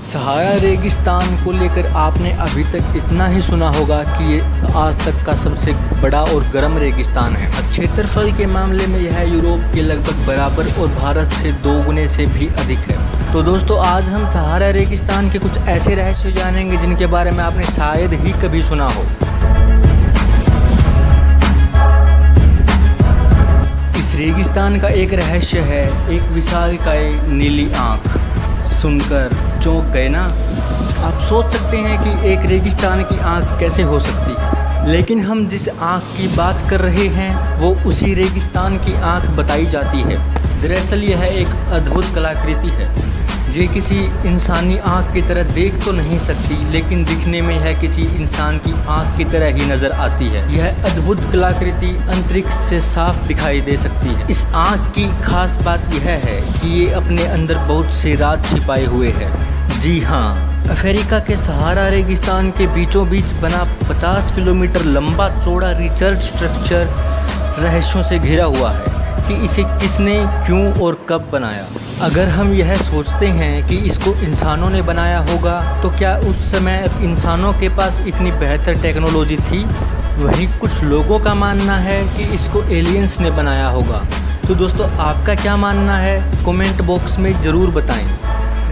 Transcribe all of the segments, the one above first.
सहारा रेगिस्तान को लेकर आपने अभी तक इतना ही सुना होगा कि ये आज तक का सबसे बड़ा और गर्म रेगिस्तान है। क्षेत्रफल के मामले में यह यूरोप के लगभग बराबर और भारत से 2 गुने से भी अधिक है। तो दोस्तों, आज हम सहारा रेगिस्तान के कुछ ऐसे रहस्य जानेंगे जिनके बारे में आपने शायद ही कभी सुना हो। इस रेगिस्तान का एक रहस्य है एक विशालकाय नीली आँख। सुनकर चौंक गए ना? आप सोच सकते हैं कि एक रेगिस्तान की आँख कैसे हो सकती है, लेकिन हम जिस आँख की बात कर रहे हैं वो उसी रेगिस्तान की आँख बताई जाती है। दरअसल यह एक अद्भुत कलाकृति है। ये किसी इंसानी आँख की तरह देख तो नहीं सकती, लेकिन दिखने में यह किसी इंसान की आँख की तरह ही नज़र आती है। यह अद्भुत कलाकृति अंतरिक्ष से साफ दिखाई दे सकती है। इस आँख की खास बात यह है कि ये अपने अंदर बहुत से राज छिपाए हुए है। जी हाँ, अफ्रीका के सहारा रेगिस्तान के बीचों बीच बना 50 किलोमीटर लंबा चौड़ा रिसर्च स्ट्रक्चर रहस्यों से घिरा हुआ है कि इसे किसने, क्यों और कब बनाया। अगर हम यह सोचते हैं कि इसको इंसानों ने बनाया होगा, तो क्या उस समय इंसानों के पास इतनी बेहतर टेक्नोलॉजी थी? वहीं कुछ लोगों का मानना है कि इसको एलियंस ने बनाया होगा। तो दोस्तों, आपका क्या मानना है? कमेंट बॉक्स में ज़रूर बताएं।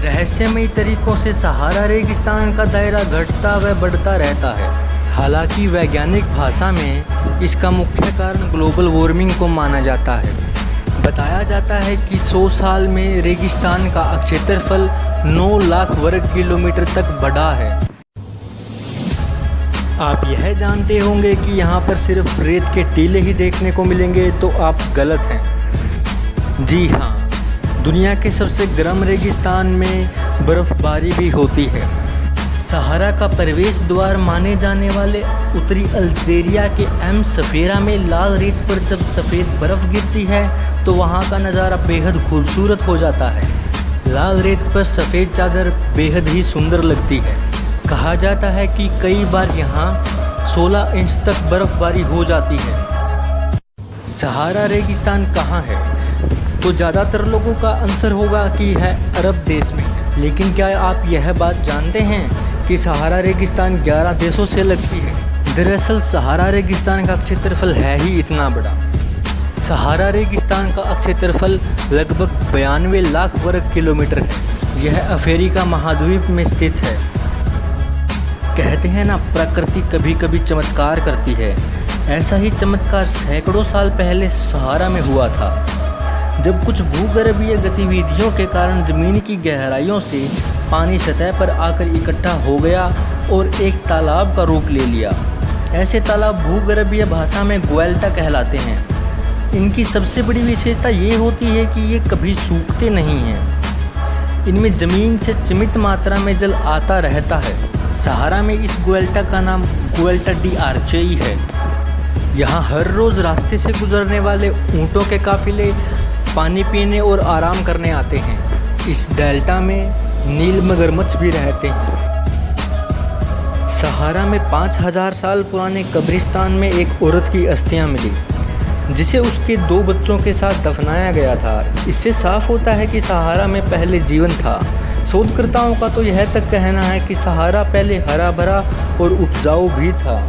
रहस्यमयी तरीक़ों से सहारा रेगिस्तान का दायरा घटता व बढ़ता रहता है। हालांकि वैज्ञानिक भाषा में इसका मुख्य कारण ग्लोबल वार्मिंग को माना जाता है। बताया जाता है कि 100 साल में रेगिस्तान का क्षेत्रफल 9 लाख वर्ग किलोमीटर तक बढ़ा है। आप यह जानते होंगे कि यहाँ पर सिर्फ रेत के टीले ही देखने को मिलेंगे, तो आप गलत हैं। जी हाँ, दुनिया के सबसे गर्म रेगिस्तान में बर्फ़बारी भी होती है। सहारा का प्रवेश द्वार माने जाने वाले उत्तरी अल्जीरिया के एम सफ़ेरा में लाल रेत पर जब सफ़ेद बर्फ़ गिरती है तो वहाँ का नज़ारा बेहद खूबसूरत हो जाता है। लाल रेत पर सफ़ेद चादर बेहद ही सुंदर लगती है। कहा जाता है कि कई बार यहाँ 16 इंच तक बर्फ़बारी हो जाती है। सहारा रेगिस्तान कहाँ है? तो ज़्यादातर लोगों का आंसर होगा कि यह अरब देश में है। लेकिन क्या आप यह बात जानते हैं कि सहारा रेगिस्तान 11 देशों से लगती है? दरअसल सहारा रेगिस्तान का क्षेत्रफल है ही इतना बड़ा। सहारा रेगिस्तान का क्षेत्रफल लगभग 92 लाख वर्ग किलोमीटर है। यह अफ्रीका महाद्वीप में स्थित है। कहते हैं ना, प्रकृति कभी कभी चमत्कार करती है। ऐसा ही चमत्कार सैकड़ों साल पहले सहारा में हुआ था, जब कुछ भूगर्भीय गतिविधियों के कारण ज़मीन की गहराइयों से पानी सतह पर आकर इकट्ठा हो गया और एक तालाब का रूप ले लिया। ऐसे तालाब भूगर्भीय भाषा में ग्वेल्टा कहलाते हैं। इनकी सबसे बड़ी विशेषता ये होती है कि ये कभी सूखते नहीं हैं। इनमें ज़मीन से सीमित मात्रा में जल आता रहता है। सहारा में इस ग्वेल्टा का नाम ग्वेल्टा डी आर्चेई है। यहाँ हर रोज़ रास्ते से गुजरने वाले ऊँटों के काफ़िले पानी पीने और आराम करने आते हैं। इस डेल्टा में नील मगरमच्छ भी रहते हैं। सहारा में 5000 साल पुराने कब्रिस्तान में एक औरत की अस्थियां मिली, जिसे उसके 2 बच्चों के साथ दफनाया गया था। इससे साफ होता है कि सहारा में पहले जीवन था। शोधकर्ताओं का तो यह तक कहना है कि सहारा पहले हरा भरा और उपजाऊ भी था।